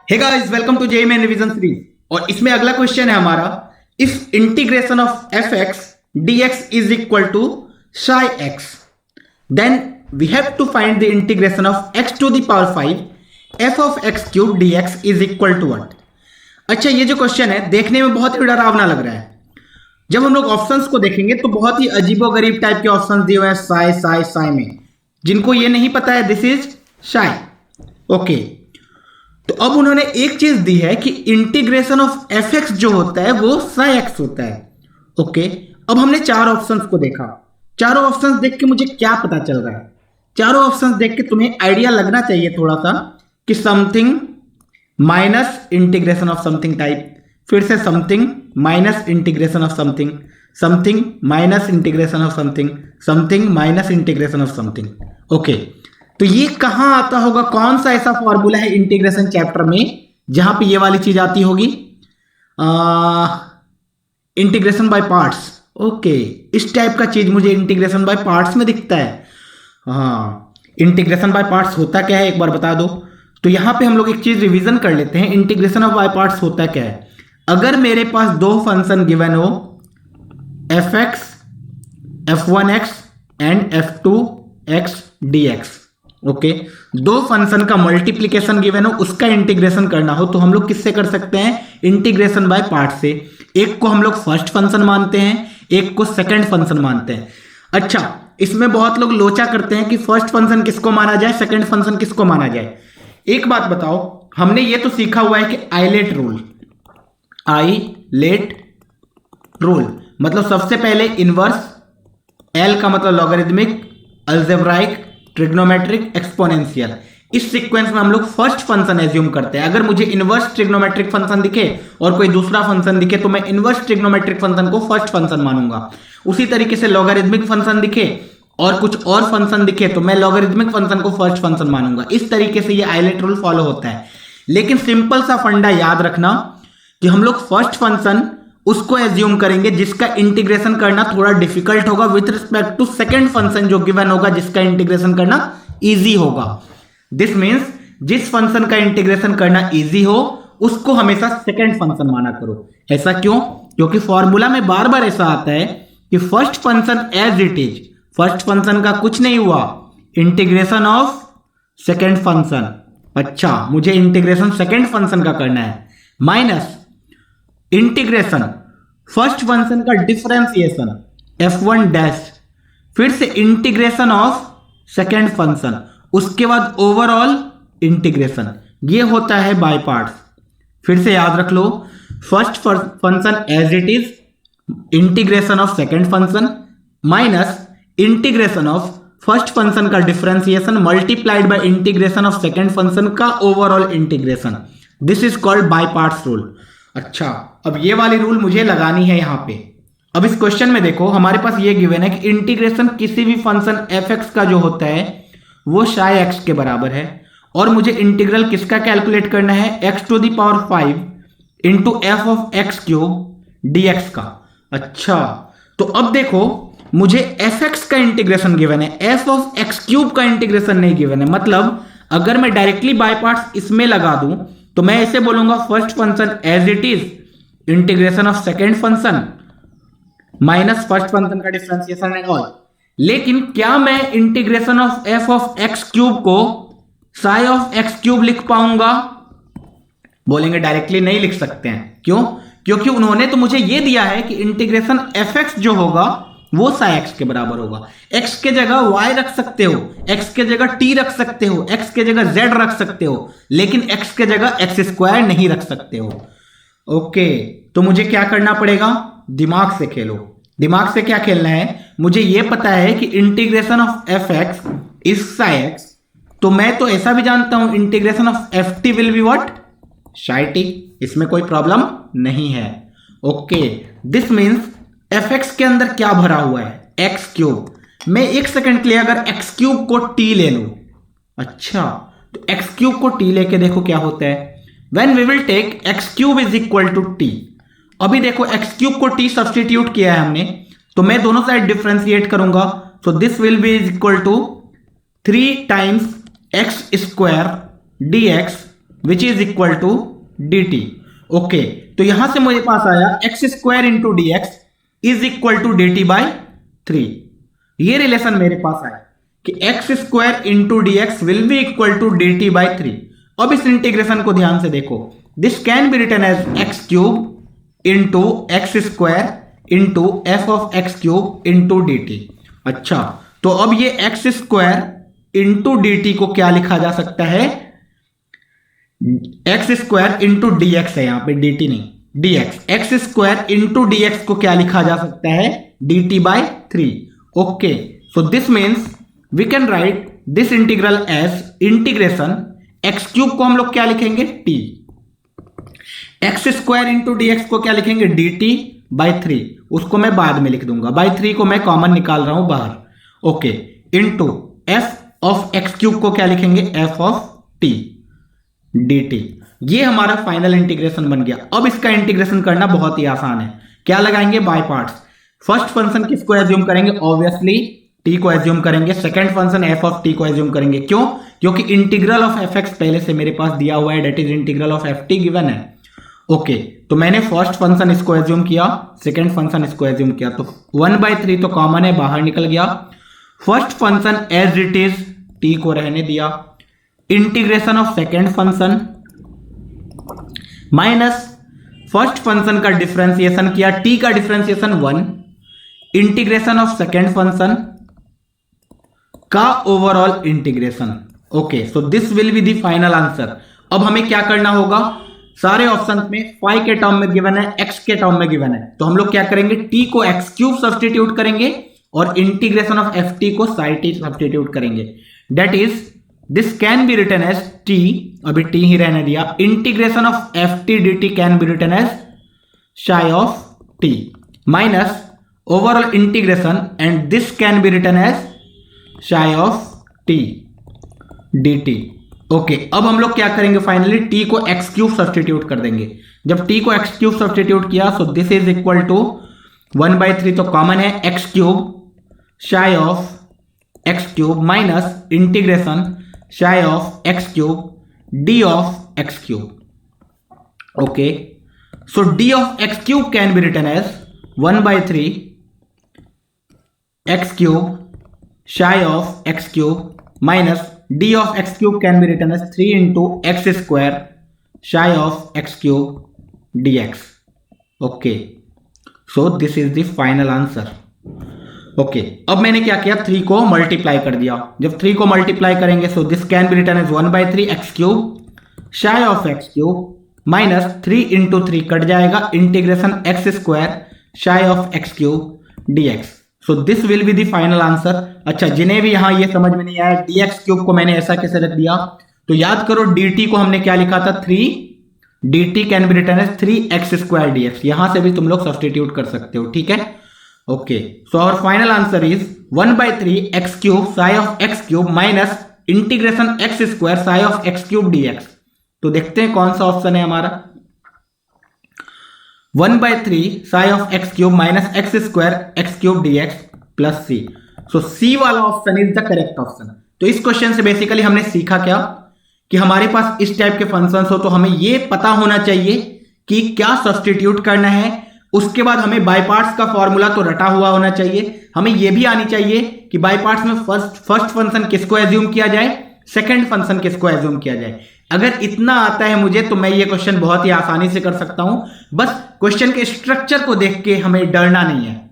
Hey guys, welcome to JEE main revision series. और इसमें अगला क्वेश्चन है हमारा, if integration of f x d x is equal to psi x, then we have to find the integration of x to the power 5 f of x cube d x is equal to what. अच्छा, ये जो question है देखने में बहुत ही डरावना लग रहा है। जब हम लोग ऑप्शंस को देखेंगे तो बहुत ही अजीबोगरीब टाइप के ऑप्शंस दिए हुए हैं साई साई साई में। जिनको ये नहीं पता है, दिस इज साई। ओके, तो अब उन्होंने एक चीज दी है कि इंटीग्रेशन ऑफ एफ एक्स जो होता है वो साई एक्स होता है। ओके, अब हमने चार ऑप्शंस को देखा। चारों ऑप्शंस देख के मुझे क्या पता चल रहा है? चारों ऑप्शंस देख के तुम्हें आइडिया लगना चाहिए थोड़ा सा कि something minus integration of something type, फिर से something minus integration of something, something minus integration of something, something minus integration of something. Okay, तो ये कहां आता होगा? कौन सा ऐसा फॉर्मूला है इंटीग्रेशन चैप्टर में जहां पे ये वाली चीज आती होगी? Integration by parts. ओके, इस टाइप का चीज मुझे इंटीग्रेशन बाय पार्ट्स में दिखता है। हाँ, इंटीग्रेशन बाय पार्ट्स होता क्या है एक बार बता दो। तो यहां पे हम लोग एक चीज रिवीजन कर लेते हैं। इंटीग्रेशन ऑफ बाय पार्ट्स होता क्या है? अगर मेरे पास दो फंक्शन गिवन हो, F x, f1 x and f2 x d x. Okay, दो फंक्शन का मल्टीप्लीकेशन गिवन हो, उसका इंटीग्रेशन करना हो तो हम लोग किससे कर सकते हैं? इंटीग्रेशन बाय पार्ट से। एक को हम लोग फर्स्ट फंक्शन मानते हैं, एक को सेकंड फंक्शन मानते हैं। अच्छा, इसमें बहुत लोग लोचा करते हैं कि फर्स्ट फंक्शन किसको माना जाए, सेकंड फंक्शन किसको माना जाए। एक बात बताओ, हमने ये तो सीखा हुआ है कि आइलेट रूल, आइलेट रूल मतलब सबसे पहले इनवर्स, एल का मतलब लॉगरिथमिक, अलजेब्राइक, ट्रिग्नोमेट्रिक, एक्सपोनेंशियल। इस सीक्वेंस में हम लोग फर्स्ट फंक्शन एज्यूम करते हैं। अगर मुझे इनवर्स ट्रिग्नोमेट्रिक फंक्शन दिखे और कोई दूसरा फंक्शन दिखे तो मैं इनवर्स ट्रिग्नोमेट्रिक फंक्शन को फर्स्ट फंक्शन मानूंगा। उसी तरीके से लॉगरिथमिक फंक्शन दिखे और कुछ और फंक्शन दिखे तो मैं लॉगरिथमिक फंक्शन को फर्स्ट फंक्शन मानूंगा। इस तरीके से ये आइलेट रूल फॉलो होता है। लेकिन सिंपल सा फंडा याद रखना कि हम लोग फर्स्ट फंक्शन उसको एज्यूम करेंगे जिसका इंटीग्रेशन करना थोड़ा डिफिकल्ट होगा with respect to second function जो गिवन होगा जिसका इंटीग्रेशन करना इजी होगा। दिस मींस जिस फंक्शन का इंटीग्रेशन करना इजी हो उसको हमेशा सेकंड फंक्शन माना करो। ऐसा क्यों? क्योंकि फॉर्मूला में बार बार ऐसा आता है कि first function as it is, first function का कुछ नहीं हुआ, इंटीग्रेशन ऑफ सेकंड फंक्शन। अच्छा, मुझे इंटीग्रेशन सेकंड फंक्शन का करना है, माइनस इंटीग्रेशन फर्स्ट फंक्शन का डिफरेंशिएशन f1 डैश, फिर से इंटीग्रेशन ऑफ सेकेंड फंक्शन, उसके बाद ओवरऑल इंटीग्रेशन। ये होता है बाय पार्ट्स। फिर से याद रख लो, first function as it is, integration of second function minus integration of first function का differentiation multiplied by integration of second function का overall integration. This is called by parts rule. अच्छा, अब ये वाली रूल मुझे लगानी है यहां पे। अब इस क्वेश्चन में देखो, हमारे पास ये गिवन है कि इंटीग्रेशन किसी भी फंक्शन एफ एक्स का जो होता है वो साई एक्स के बराबर है और मुझे इंटीग्रल किसका कैलकुलेट करना है? X to the power 5 into f of x cube d x का। अच्छा, तो अब देखो, मुझे एफ एक्स का इंटीग्रेशन गिवन है, एफ ऑफ एक्स क्यूब का इंटीग्रेशन नहीं गिवन है। मतलब अगर मैं डायरेक्टली बाय पार्ट्स इसमें लगा दूं तो मैं ऐसे बोलूंगा first function as it is integration of second function minus first function का डिफरेंशिएशन एंड ऑल। लेकिन क्या मैं integration of f of x cube को साई ऑफ एक्स क्यूब लिख पाऊंगा? बोलेंगे डायरेक्टली नहीं लिख सकते हैं। क्यों? क्योंकि उन्होंने तो मुझे यह दिया है कि इंटीग्रेशन एफ एक्स जो होगा वो साई एक्स के बराबर होगा। एक्स के जगह वाई रख सकते हो, एक्स के जगह टी रख सकते हो, एक्स के जगह जेड रख सकते हो, लेकिन एक्स के जगह एक्स स्क्वायर नहीं रख सकते हो। ओके, तो मुझे क्या करना पड़ेगा? दिमाग से खेलो। दिमाग से क्या खेलना है? मुझे यह पता है कि integration of f x is Sai x, तो मैं तो ऐसा भी जानता हूं integration of f T will be what? Sai T. इसमें कोई प्रॉब्लम नहीं है। Okay, this means F x के अंदर क्या भरा हुआ है? X cube. मैं एक सेकंड के लिए अगर एक्स क्यूब को टी ले लूं, अच्छा, तो एक्स क्यूब को टी लेके देखो क्या होता है। When we will take x cube is equal to t, अभी देखो एक्स क्यूब को टी सब्सटीट्यूट किया है हमने, तो मैं दोनों साइड डिफरेंशिएट करूंगा। So this will be is equal to 3 times x square d x which is equal to d t. Okay, तो यहां से मुझे पास आया x square into d x is equal to d t by 3। ये relation मेरे पास आया कि x square into d x will be equal to d t by 3। अब इस इंटीग्रेशन को ध्यान से देखो, this can be written as x cube into x square into f of x cube into d t. अच्छा, तो अब ये x square into d t को क्या लिखा जा सकता है, x square into d x है, यहां पे डी टी नहीं d x, x square into d x को क्या लिखा जा सकता है, d t by 3। Okay, so this means we can write this integral as integration x cube को हम लोग क्या लिखेंगे, t, x square into d x को क्या लिखेंगे, डी टी बाई 3, उसको मैं बाद में लिख दूंगा, बाई 3 को मैं कॉमन निकाल रहा हूं बाहर। Okay, into f of x cube को क्या लिखेंगे, F of t d T. ये हमारा फाइनल इंटीग्रेशन बन गया। अब इसका इंटीग्रेशन करना बहुत ही आसान है। क्या लगाएंगे, बाय पार्ट्स। फर्स्ट फंक्शन किसको एज्यूम करेंगे, ऑब्वियसली टी को एज्यूम करेंगे। Second function F of T को एज्यूम करेंगे। क्यों, क्योंकि इंटीग्रल ऑफ एफ एक्स पहले से मेरे पास दिया हुआ है, that is integral of f t given है। ओके, तो मैंने फर्स्ट फंक्शन इसको एज्यूम किया, सेकंड फंक्शन इसको एज्यूम किया, तो 1/3 तो कॉमन है, बाहर निकल गया। First function as it is t को रहने दिया, integration of second function minus first function का डिफरेंशिएशन किया, टी का differentiation 1, integration of second function का overall integration. Okay, so this will be the final answer. अब हमें क्या करना होगा, सारे ऑप्शन में फाई के टर्म में गिवन है, एक्स के टर्म में गिवन है, तो हम लोग क्या करेंगे, टी को एक्स क्यूब सब्सटीट्यूट करेंगे और इंटीग्रेशन ऑफ एफ टी को साई टी सब्सटीट्यूट करेंगे। That is this can be written as t, अभी टी ही रहने दिया, integration of f t d t can be written as psi of t minus overall integration and this can be written as psi of t d t. Okay, अब हम लोग क्या करेंगे, finally t को x cube substitute कर देंगे। जब t को एक्स क्यूब सब्सटीट्यूट किया, so this is equal to 1/3 तो कॉमन है, x cube psi of x cube minus integration psi of x cube d of x cube. Okay, so d of x cube can be written as 1/3 x cube psi of x cube minus d of x cube can be written as 3 into x square psi of x cube dx. Okay, so this is the final answer. Okay, अब मैंने क्या किया, 3 को multiply कर दिया। जब 3 को multiply करेंगे, so this can be written as 1/3 x cube psi of x cube minus 3 into 3 cut जाएगा, integration x square psi of x cube dx। So this will be the final answer. अच्छा, जिन्हें भी यहां ये समझ में नहीं आया dx क्यूब को मैंने ऐसा कैसे रख दिया, तो याद करो dt को हमने क्या लिखा था, 3, dt can be written as 3x square dx। यहां से भी तुम लोग सब्सटीट्यूट कर सकते हो, ठीक है। Okay, so our final answer is 1/3 x cube psi of x cube minus integration x square psi of x cube dx। तो देखते हैं कौन सा ऑप्शन है हमारा, 1/3 psi of x cube minus x square x cube dx plus c. So c वाला option is the correct option. तो इस क्वेश्चन से बेसिकली हमने सीखा क्या, कि हमारे पास इस टाइप के फंक्शंस हो तो हमें ये पता होना चाहिए कि क्या सब्सटीट्यूट करना है। उसके बाद हमें बाय पार्ट्स का फॉर्मूला तो रटा हुआ होना चाहिए। हमें यह भी आनी चाहिए कि बाय पार्ट्स में फर्स्ट फंक्शन किसको एज्यूम किया जाए, सेकंड फंक्शन किसको एज्यूम किया जाए। अगर इतना आता है मुझे तो मैं ये क्वेश्चन बहुत ही आसानी से कर सकता हूं। बस क्वेश्चन के स्ट्रक्चर को देख के हमें डरना नहीं है।